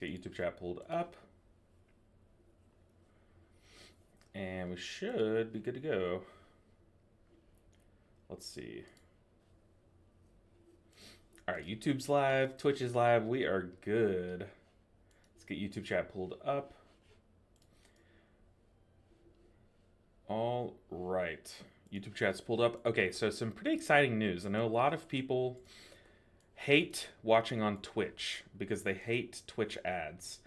Get YouTube chat pulled up. And we should be good to go. Let's see. All right, YouTube's live, Twitch is live. We are good. Let's get YouTube chat pulled up. All right. YouTube chat's pulled up. Okay, so some pretty exciting news. I know a lot of people hate watching on Twitch because they hate Twitch ads.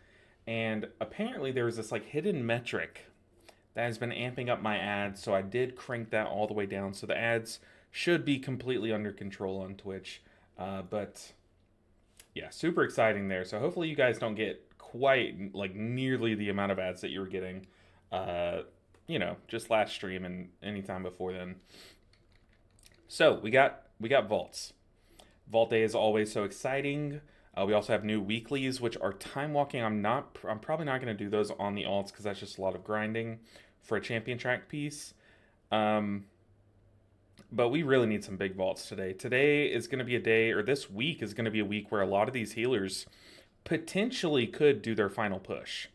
And apparently there was this like hidden metric that has been amping up my ads, so I did crank that all the way down. So the ads should be completely under control on Twitch. But yeah, super exciting there. So hopefully you guys don't get quite like nearly the amount of ads that you were getting, just last stream and anytime before then. So we got vaults. Vault Day is always so exciting. We also have new weeklies, which are time walking. I'm probably not going to do those on the alts because that's just a lot of grinding for a champion track piece. But we really need some big vaults today. Today is going to be a day, or this week is going to be a week where a lot of these healers potentially could do their final push.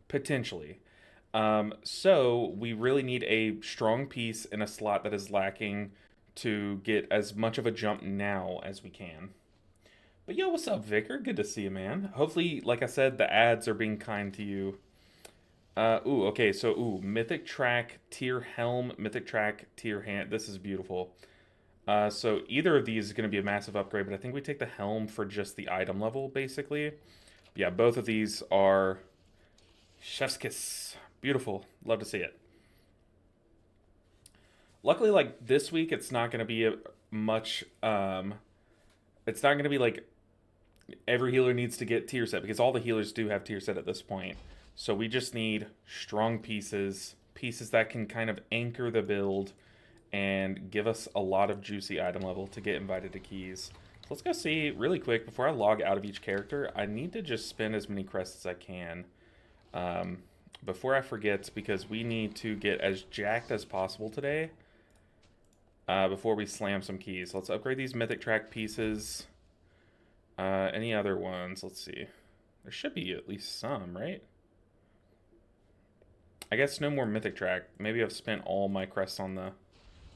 Potentially. So we really need a strong piece in a slot that is lacking to get as much of a jump now as we can. But yo, what's up, Vicar? Good to see you, man. Hopefully, like I said, the ads are being kind to you. Okay, so, Mythic Track, Tier Helm, Mythic Track, Tier Hand. This is beautiful. So either of these is going to be a massive upgrade, but I think we take the Helm for just the item level, basically. Yeah, both of these are chef's kiss. Beautiful. Love to see it. Luckily, like, this week, it's not going to be much, it's not going to be, like, every healer needs to get tier set, because all the healers do have tier set at this point. So we just need strong pieces that can kind of anchor the build and give us a lot of juicy item level to get invited to keys. So let's go see really quick, before I log out of each character, I need to just spend as many crests as I can. Before I forget, because we need to get as jacked as possible today before we slam some keys. So let's upgrade these Mythic Track pieces. Any other ones? Let's see. There should be at least some, right? I guess no more Mythic Track. Maybe I've spent all my crests on the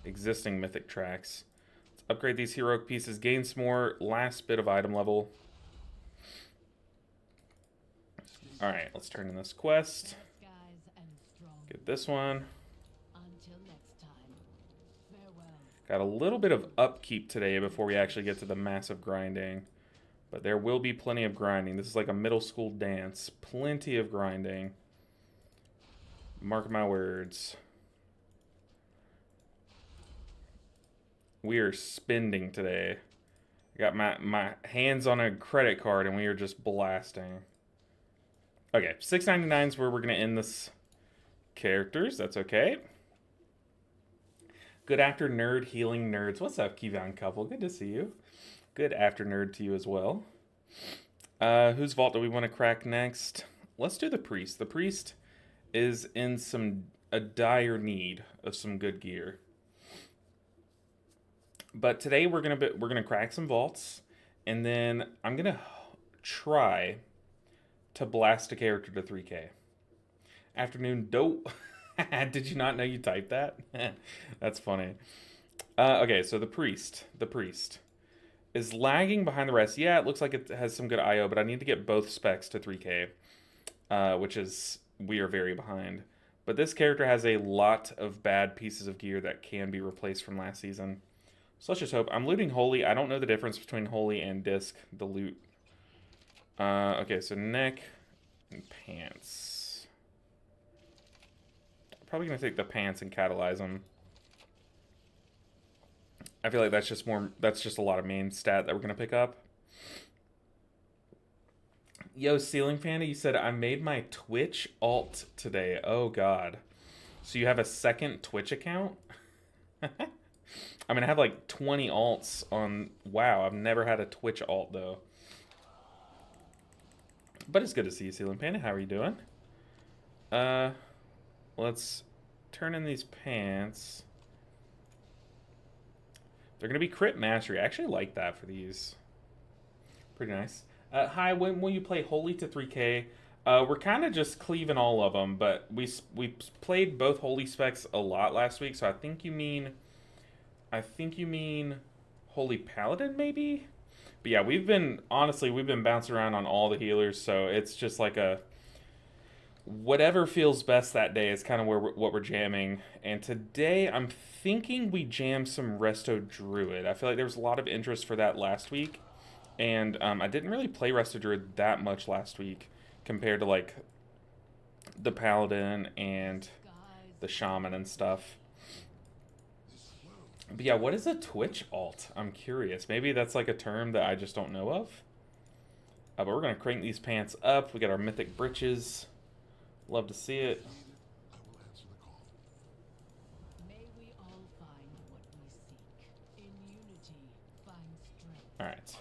existing Mythic Tracks. Let's upgrade these heroic pieces. Gain some more last bit of item level. Alright, let's turn in this quest. Get this one. Got a little bit of upkeep today before we actually get to the massive grinding. But there will be plenty of grinding. This is like a middle school dance. Plenty of grinding. Mark my words. We are spending today. I got my hands on a credit card and we are just blasting. Okay, $6.99 is where we're going to end this characters. That's okay. Good after nerd healing nerds. What's up, Kevon Couple? Good to see you. Good after nerd to you as well. Whose vault do we want to crack next? Let's do the priest. The priest is in a dire need of some good gear. But today we're gonna crack some vaults, and then I'm gonna try to blast a character to 3K. Afternoon dope. Did you not know you typed that? That's funny. Okay, so the priest is lagging behind the rest. Yeah, it looks like it has some good IO, but I need to get both specs to 3K, which is, we are very behind. But this character has a lot of bad pieces of gear that can be replaced from last season. So let's just hope. I'm looting Holy. I don't know the difference between Holy and Disc, the loot. Okay, so neck and pants. Probably going to take the pants and catalyze them. I feel like that's just a lot of main stat that we're going to pick up. Yo, Ceiling Fan, you said I made my Twitch alt today. Oh, God. So you have a second Twitch account? I mean, I have like 20 alts on... Wow, I've never had a Twitch alt, though. But it's good to see you, Ceiling Panda. How are you doing? Let's turn in these pants. They're going to be crit mastery. I actually like that for these. Pretty nice. Hi, when will you play Holy to 3K? We're kind of just cleaving all of them, but we played both Holy specs a lot last week, so I think you mean Holy Paladin maybe? But yeah, we've been bouncing around on all the healers, so it's just like a whatever feels best that day is kind of what we're jamming. And today I'm thinking we jam some Resto Druid. I feel like there was a lot of interest for that last week, and I didn't really play Resto Druid that much last week compared to like the Paladin and the Shaman and stuff. But yeah, what is a Twitch alt? I'm curious. Maybe that's like a term that I just don't know of. But we're gonna crank these pants up. We got our mythic breeches. Love to see it. Alright.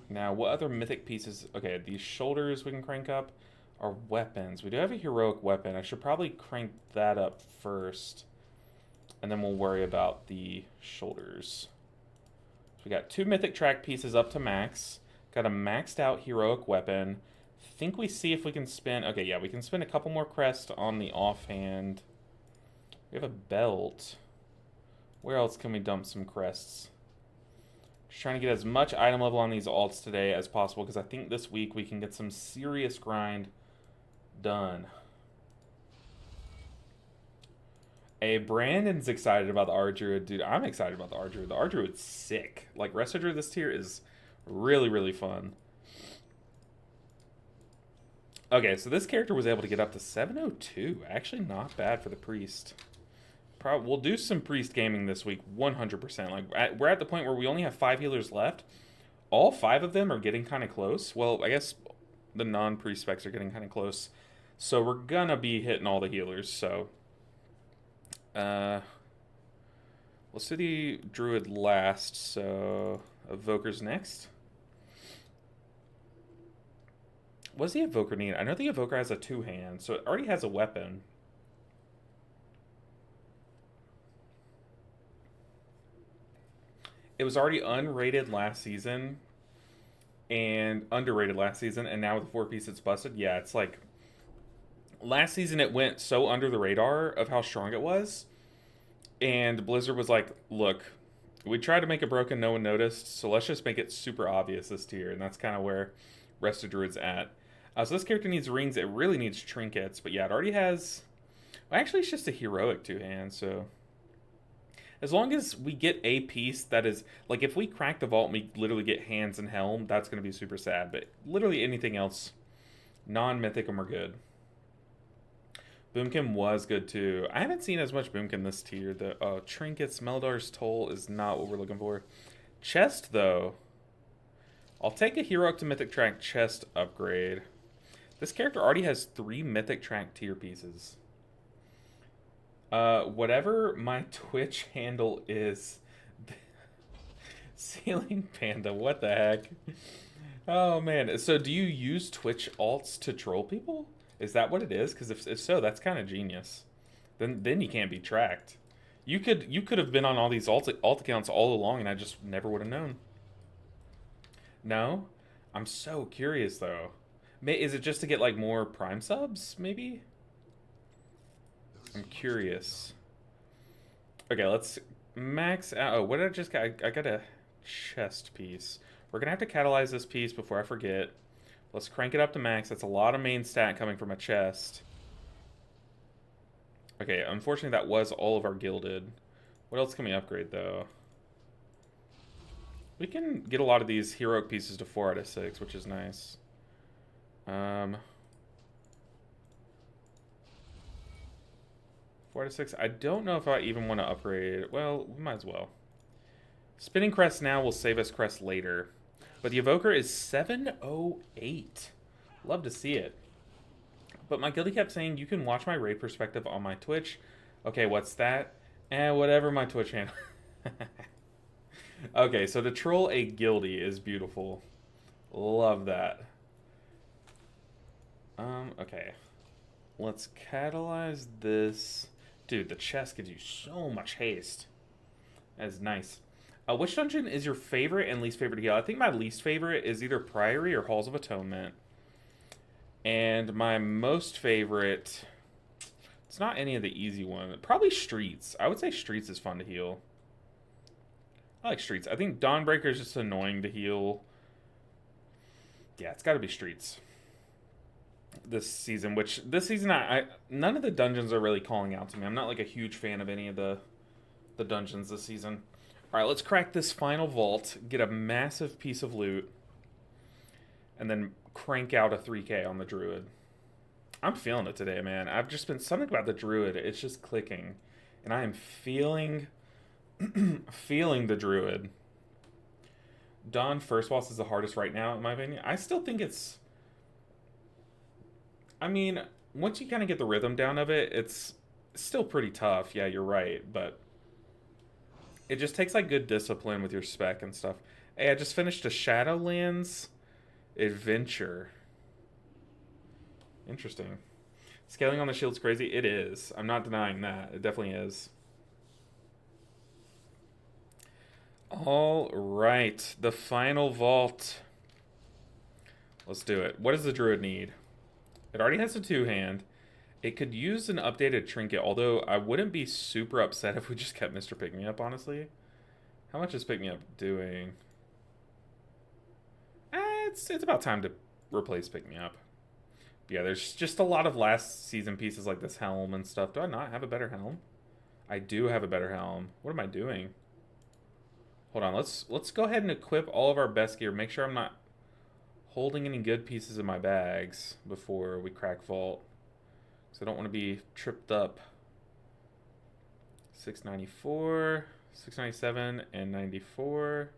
Now, what other mythic pieces? Okay, these shoulders we can crank up. Our weapons. We do have a heroic weapon. I should probably crank that up first. And then we'll worry about the shoulders. So we got 2 mythic track pieces up to max. Got a maxed out heroic weapon. Think we see if we can spin. Okay, yeah, we can spin a couple more crests on the offhand. We have a belt. Where else can we dump some crests? Just trying to get as much item level on these alts today as possible, because I think this week we can get some serious grind done. Hey, Brandon's excited about the Ardruid. Dude, I'm excited about the Ardruid. The Ardruid's sick. Like, Resto Druid this tier is really, really fun. Okay, so this character was able to get up to 702. Actually, not bad for the priest. We'll do some priest gaming this week, 100%. Like, we're at the point where we only have 5 healers left. All 5 of them are getting kind of close. Well, I guess the non-priest specs are getting kind of close. So we're gonna be hitting all the healers, so... let's do the druid last, so... Evoker's next. What does the evoker need? I know the evoker has a 2-hand, so it already has a weapon. It was already unrated last season and underrated last season, and now with the 4-piece it's busted. Yeah, it's like last season it went so under the radar of how strong it was, and Blizzard was like, look, we tried to make it broken, no one noticed, so let's just make it super obvious this tier, and that's kind of where Resto Druid's at. So this character needs rings, it really needs trinkets, but yeah, it already has... Well, actually, it's just a heroic 2-hand, so... As long as we get a piece that is... Like, if we crack the vault and we literally get hands and helm, that's going to be super sad. But literally anything else, non-mythic, and we're good. Boomkin was good, too. I haven't seen as much Boomkin this tier. The trinkets, Meldar's Toll is not what we're looking for. Chest, though. I'll take a heroic to mythic track chest upgrade. This character already has 3 mythic track tier pieces. Whatever my Twitch handle is, Ceiling Panda, what the heck? Oh man, so do you use Twitch alts to troll people? Is that what it is? Because if so, that's kind of genius. Then you can't be tracked. You could have been on all these alt accounts all along, and I just never would have known. No, I'm so curious though. Is it just to get like more Prime subs, maybe? I'm curious. Okay, let's max out. Oh, what did I just get? I got a chest piece. We're gonna have to catalyze this piece before I forget. Let's crank it up to max. That's a lot of main stat coming from a chest. Okay, unfortunately that was all of our gilded. What else can we upgrade though? We can get a lot of these heroic pieces to 4 out of 6, which is nice. 4 out of 6. I don't know if I even want to upgrade. Well, we might as well. Spinning crest now will save us crest later. But the evoker is 708. Love to see it. But my guildie kept saying, you can watch my raid perspective on my Twitch. Okay, what's that? Whatever my Twitch handle. Okay, so to troll a guildie is beautiful. Love that. Okay. Let's catalyze this. Dude, the chest gives you so much haste. That's nice. Which dungeon is your favorite and least favorite to heal? I think my least favorite is either Priory or Halls of Atonement. And my most favorite, it's not any of the easy ones. Probably Streets. I would say Streets is fun to heal. I like Streets. I think Dawnbreaker is just annoying to heal. Yeah, it's got to be Streets this season. Which this season, I none of the dungeons are really calling out to me. I'm not like a huge fan of any of the dungeons this season. All right, let's crack this final vault, get a massive piece of loot, and then crank out a 3K on the Druid. I'm feeling it today, man. I've just been something about the Druid. It's just clicking, and I am feeling feeling the Druid. Dawn first boss is the hardest right now, in my opinion. I still think it's. I mean, once you kind of get the rhythm down of it, it's still pretty tough. Yeah, you're right, but it just takes like good discipline with your spec and stuff. Hey, I just finished a Shadowlands adventure. Interesting. Scaling on the shield's crazy. It is. I'm not denying that. It definitely is. All right, the final vault. Let's do it. What does the Druid need? It already has a two-hand. It could use an updated trinket, although I wouldn't be super upset if we just kept Mr. Pick Me Up, honestly. How much is Pick Me Up doing? It's about time to replace Pick Me Up. Yeah, there's just a lot of last season pieces like this helm and stuff. Do I not have a better helm? I do have a better helm. What am I doing? Hold on, let's go ahead and equip all of our best gear. Make sure I'm not holding any good pieces in my bags before we crack vault. Because I don't want to be tripped up. 694, 697, and 94.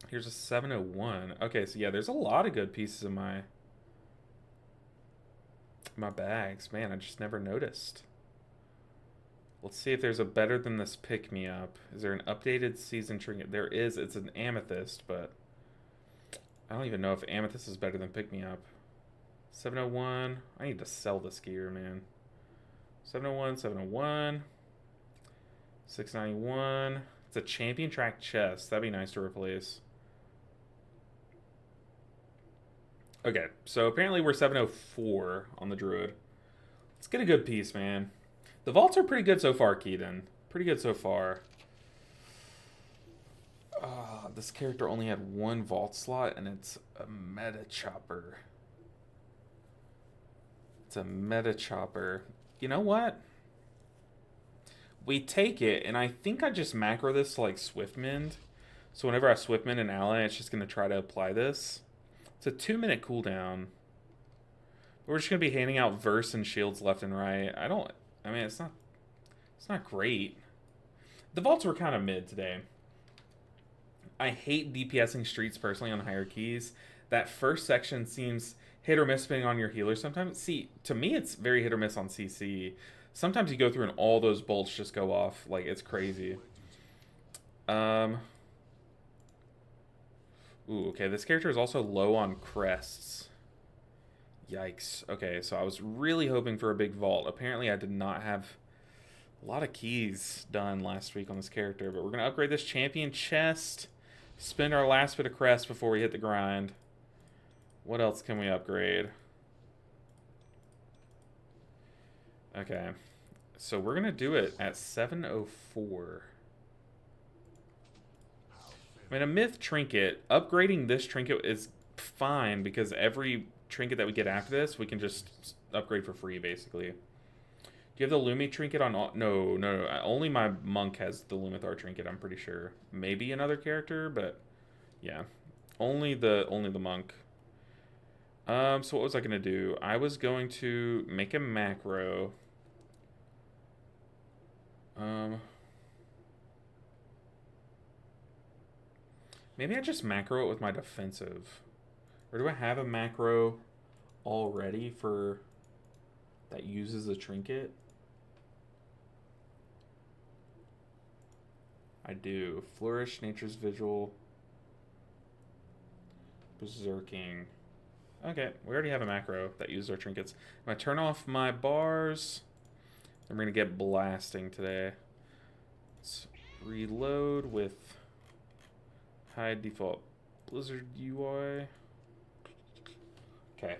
Here's a 701. Okay, so yeah, there's a lot of good pieces in my bags. Man, I just never noticed. Let's see if there's a better than this pick me up. Is there an updated season trinket? There is. It's an amethyst, but I don't even know if amethyst is better than pick me up. 701. I need to sell this gear, man. 701, 701. 691. It's a champion track chest. That'd be nice to replace. Okay, so apparently we're 704 on the Druid. Let's get a good piece, man. The vaults are pretty good so far, Keaton. Pretty good so far. This character only had one vault slot, and it's a meta chopper. It's a meta chopper. You know what? We take it, and I think I just macro this to like Swiftmend. So whenever I Swiftmend an ally, it's just going to try to apply this. It's a 2-minute cooldown. We're just going to be handing out verse and shields left and right. I mean, it's not great. The vaults were kind of mid today. I hate DPSing streets personally on higher keys. That first section seems hit or miss depending on your healer sometimes. See, to me, it's very hit or miss on CC. Sometimes you go through and all those bolts just go off. Like, it's crazy. Ooh, okay, this character is also low on crests. Yikes. Okay, so I was really hoping for a big vault. Apparently, I did not have a lot of keys done last week on this character, but we're going to upgrade this champion chest, spend our last bit of crest before we hit the grind. What else can we upgrade? Okay, so we're going to do it at 704. I mean, a myth trinket, upgrading this trinket is fine because every trinket that we get after this, we can just upgrade for free, basically. Do you have the Lumi trinket on all? No. Only my monk has the Lumithar trinket, I'm pretty sure. Maybe another character, but yeah. Only the monk. So what was I going to do? I was going to make a macro. Maybe I just macro it with my defensive. Or do I have a macro already for that uses a trinket? I do. Flourish, Nature's Vigil, Berserking. Okay, we already have a macro that uses our trinkets. I'm going to turn off my bars. And we're going to get blasting today. reload with hide default Blizzard UI. Okay.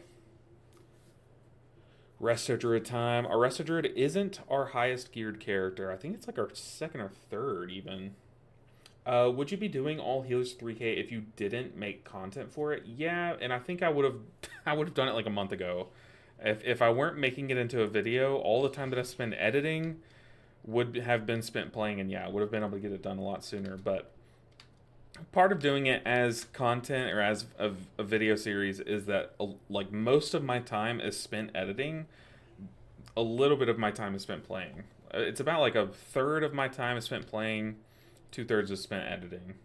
Resto Druid time. Our Resto Druid isn't our highest geared character. I think it's like our second or third even. Would you be doing all healers 3K if you didn't make content for it? Yeah, and I think I would have I would have done it like a month ago. If I weren't making it into a video, all the time that I spend editing would have been spent playing, and yeah, I would have been able to get it done a lot sooner. But part of doing it as content or as a video series is that like most of my time is spent editing. A little bit of my time is spent playing. It's about like a third of my time is spent playing, 2/3 is spent editing.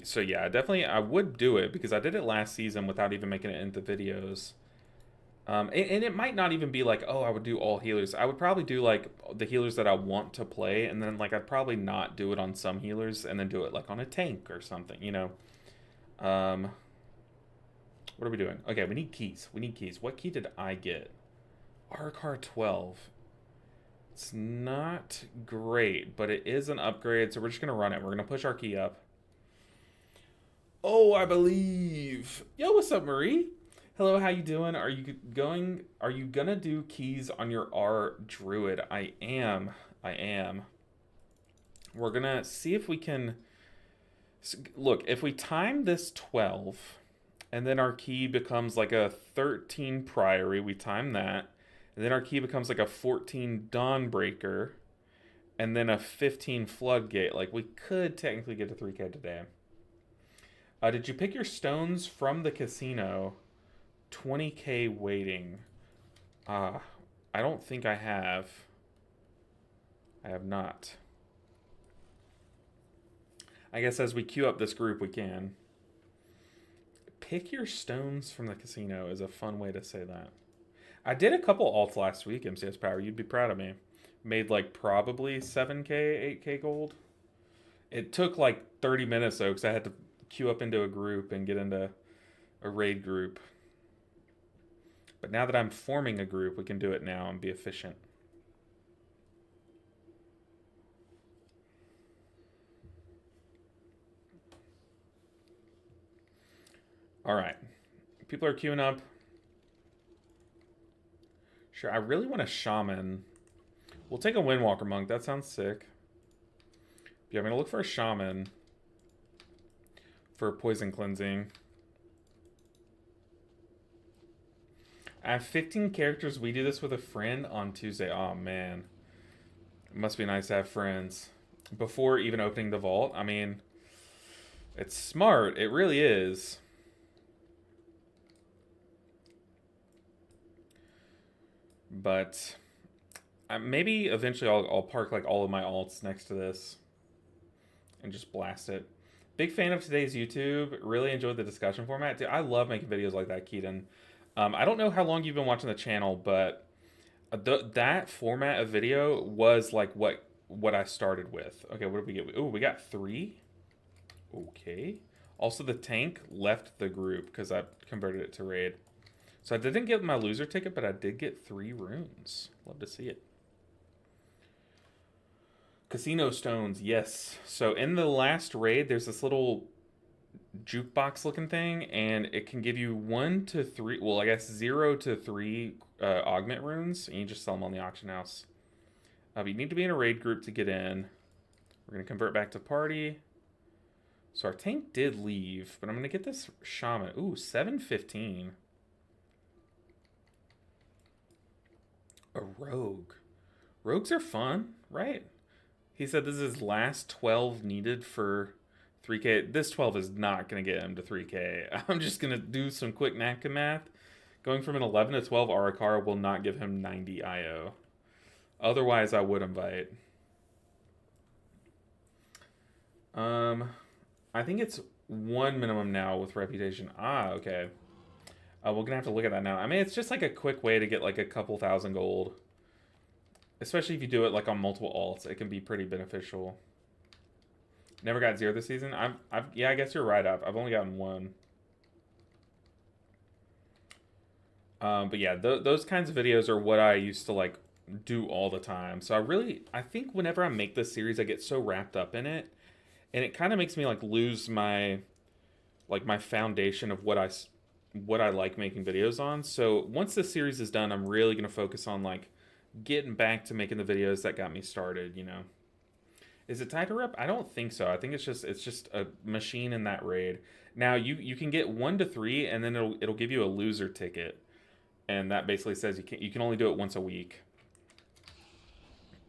So yeah, definitely I would do it because I did it last season without even making it into videos. And it might not even be like, oh, I would do all healers. I would probably do like the healers that I want to play, and then like I'd probably not do it on some healers, and then do it like on a tank or something, you know. What are we doing? Okay, we need keys. We need keys. What key did I get? Arcar 12. It's not great, but it is an upgrade, so we're just gonna run it. We're gonna push our key up. Oh, I believe. Yo, what's up, Marie? Hello, how you doing? Are you gonna do keys on your R Druid? I am. We're gonna see if we can look, if we time this 12 and then our key becomes like a 13 Priory, we time that, and then our key becomes like a 14 Dawnbreaker, and then a 15 Floodgate. Like we could technically get to 3K today. Did you pick your stones from the casino? 20K waiting. I don't think I have. I have not. I guess as we queue up this group, we can. Pick your stones from the casino is a fun way to say that. I did a couple alts last week, MCS Power. You'd be proud of me. Made like probably 7K, 8K gold. It took like 30 minutes though, because I had to queue up into a group and get into a raid group. But now that I'm forming a group, we can do it now and be efficient. All right. People are queuing up. Sure, I really want a shaman. We'll take a Windwalker monk. That sounds sick. Yeah, I'm going to look for a shaman for poison cleansing. I have 15 characters. We do this with a friend on Tuesday. Oh, man. It must be nice to have friends. Before even opening the vault. I mean, it's smart. It really is. But maybe eventually I'll park like all of my alts next to this and just blast it. Big fan of today's YouTube. Really enjoyed the discussion format. Dude, I love making videos like that, Keaton. I don't know how long you've been watching the channel, but that format of video was like what I started with. Okay, what did we get? Oh, we got 3. Okay. Also, the tank left the group because I converted it to raid. So I didn't get my loser ticket, but I did get 3 runes. Love to see it. Casino stones, yes. So in the last raid, there's this little jukebox looking thing, and it can give you 1 to 3, well, I guess 0 to 3 augment runes, and you just sell them on the auction house. But you need to be in a raid group to get in. We're going to convert back to party. So our tank did leave, but I'm going to get this shaman. Ooh, 715. A rogue. Rogues are fun, right? He said this is last 12 needed for 3K. This 12 is not going to get him to 3K. I'm just going to do some quick napkin math. Going from an 11 to 12 Arakar will not give him 90 IO. Otherwise, I would invite. I think it's 1 minimum now with reputation. Ah, okay. We're going to have to look at that now. I mean, it's just like a quick way to get like a couple thousand gold. Especially if you do it like on multiple alts. It can be pretty beneficial. Never got 0 this season. Yeah, I guess you're right. I've only gotten 1. But yeah, those kinds of videos are what I used to like do all the time. So I think whenever I make this series, I get so wrapped up in it, and it kind of makes me like lose my foundation of what I like making videos on. So once this series is done, I'm really gonna focus on like getting back to making the videos that got me started. Is it tied to rep? I don't think so. I think it's just a machine in that raid. Now you can get 1 to 3, and then it'll give you a loser ticket, and that basically says you can only do it once a week.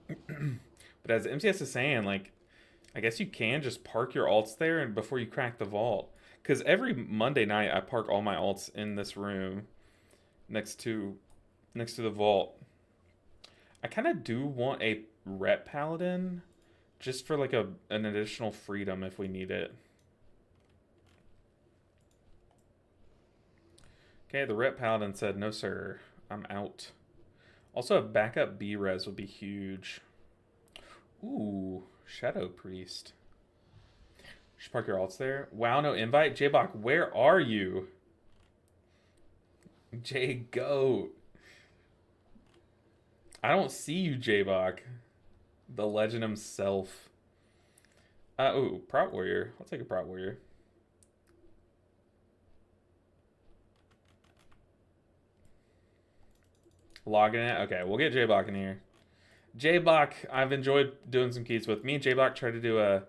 But as MCS is saying, like, I guess you can just park your alts there and before you crack the vault. Because every Monday night I park all my alts in this room next to the vault. I kind of do want a rep paladin just for like an additional freedom if we need it. Okay, the rep paladin said, no sir, I'm out. Also, a backup B-res would be huge. Ooh, Shadow Priest. Just park your alts there. Wow, no invite. J-Bach, where are you? J-Goat. I don't see you, J-Bach. The legend himself. Ooh, Prot Warrior. I'll take a Prot Warrior. Logging it? Okay, we'll get J-Bach in here. J-Bach, I've enjoyed doing some keys with. Me and J-Bach tried to do a...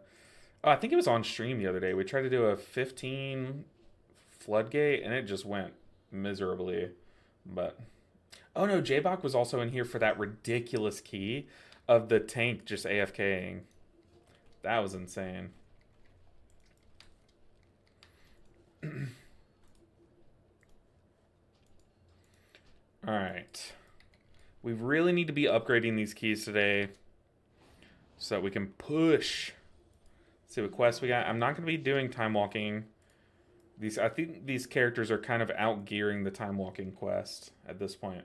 Oh, I think it was on stream the other day. We tried to do a 15 floodgate, and it just went miserably. But... Oh no, J-Bach was also in here for that ridiculous key of the tank just AFKing. That was insane. Alright. We really need to be upgrading these keys today so that we can push. Let's see what quests we got. I'm not going to be doing time walking. I think these characters are kind of outgearing the time walking quest at this point.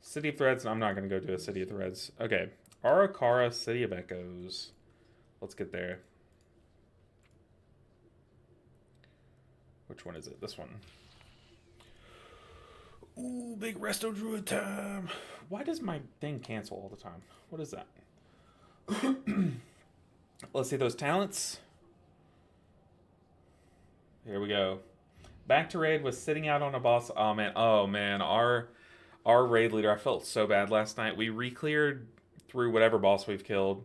City of Threads. I'm not going to go do a City of Threads. Okay. Arakara, City of Echoes. Let's get there. Which one is it? This one. Ooh, big resto druid time. Why does my thing cancel all the time? What is that? Let's see those talents. Here we go. Back to raid was sitting out on a boss. Oh man. Our raid leader. I felt so bad last night. We re-cleared through whatever boss we've killed,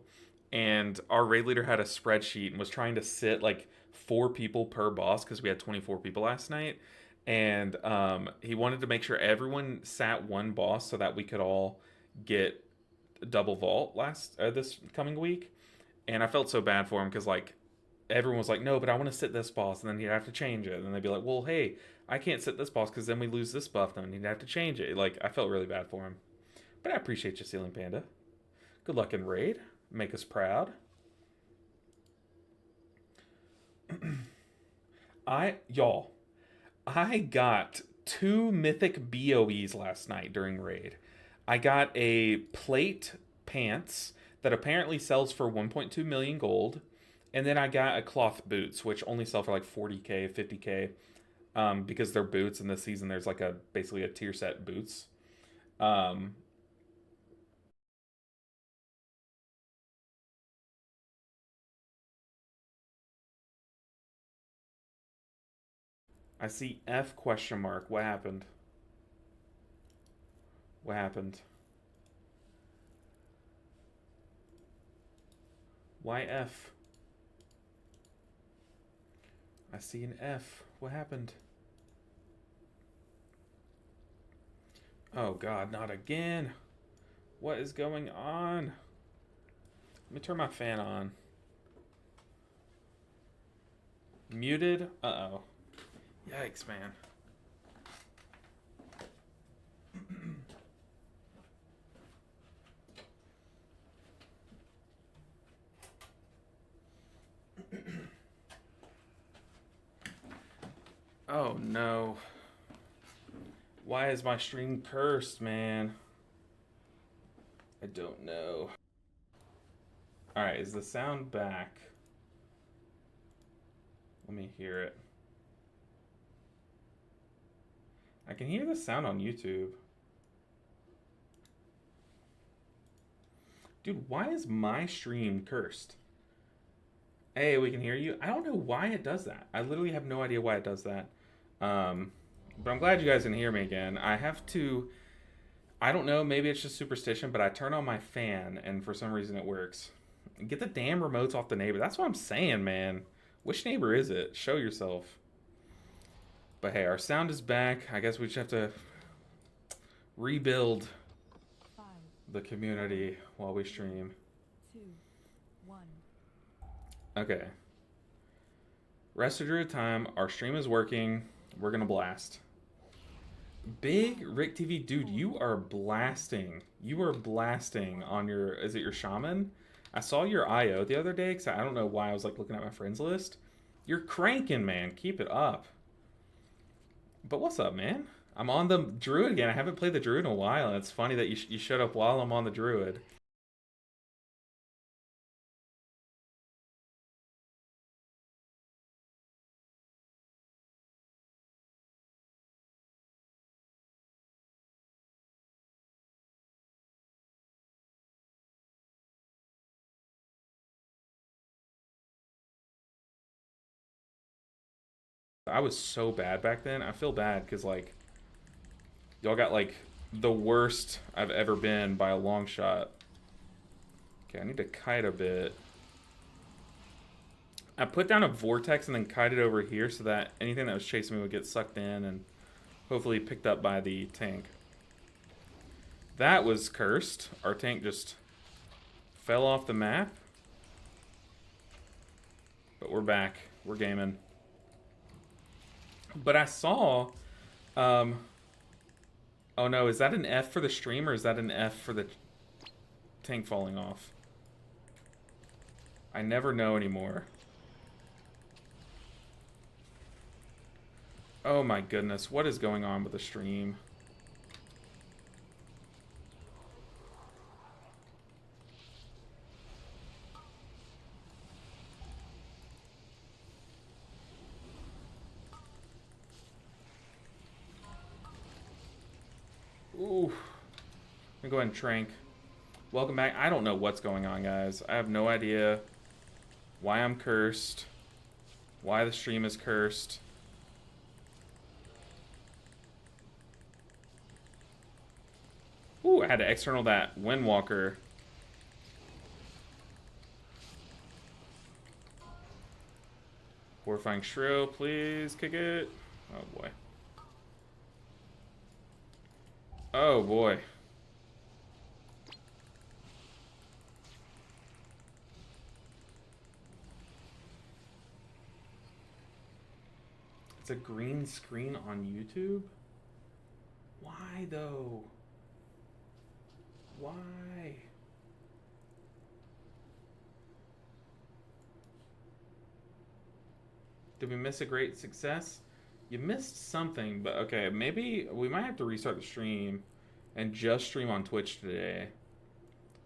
and our raid leader had a spreadsheet and was trying to sit like 4 people per boss because we had 24 people last night. And he wanted to make sure everyone sat one boss so that we could all get double vault this coming week. And I felt so bad for him because like everyone was like, no, but I want to sit this boss, and then he'd have to change it, and then they'd be like, well, hey, I can't sit this boss because then we lose this buff, then he'd have to change it. Like I felt really bad for him, but I appreciate you, Ceiling Panda. Good luck in raid. Make us proud. Y'all. I got 2 mythic BOEs last night during raid. I got a plate pants that apparently sells for 1.2 million gold, and then I got a cloth boots which only sell for like 40k, 50k, because they're boots, and this season there's like basically a tier set boots. I see F question mark. What happened? What happened? Why F? I see an F. What happened? Oh god, not again. What is going on? Let me turn my fan on. Muted? Uh-oh. Yikes, man. Oh no. Why is my stream cursed, man? I don't know. Alright, is the sound back? Let me hear it. I can hear the sound on YouTube. Dude, why is my stream cursed? Hey, we can hear you. I don't know why it does that. I literally have no idea why it does that. Um, but I'm glad you guys can hear me again. I have to. I don't know. Maybe it's just superstition, but I turn on my fan, and for some reason it works. Get the damn remotes off the neighbor. That's what I'm saying, man. Which neighbor is it? Show yourself. But hey, our sound is back. I guess we just have to rebuild the community while we stream. 2, 1. Okay. Rest of your time. Our stream is working. We're gonna blast. Big Rick TV, dude, you are blasting. You are blasting on your. Is it your shaman? I saw your IO the other day because I don't know why I was like looking at my friends list. You're cranking, man. Keep it up. But what's up, man? I'm on the druid again. I haven't played the druid in a while, and it's funny that you showed up while I'm on the druid. I was so bad back then. I feel bad because like y'all got like the worst I've ever been by a long shot. Okay, I need to kite a bit. I put down a vortex and then kited over here so that anything that was chasing me would get sucked in and hopefully picked up by the tank. That was cursed. Our tank just fell off the map. But we're back. We're gaming. But I saw... oh no, is that an F for the stream or is that an F for the tank falling off? I never know anymore. Oh my goodness, what is going on with the stream? Ooh. I'm gonna go ahead and trank. Welcome back. I don't know what's going on, guys. I have no idea why I'm cursed. Why the stream is cursed. Ooh, I had to external that Windwalker. Horrifying Shrill, please kick it. Oh boy. Oh boy. It's a green screen on YouTube? Why though? Why? Did we miss a great success? You missed something, but okay, maybe we might have to restart the stream and just stream on Twitch today.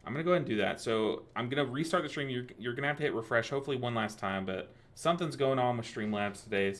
I'm gonna go ahead and do that. So I'm gonna restart the stream. You're gonna have to hit refresh, hopefully one last time, but something's going on with Streamlabs today.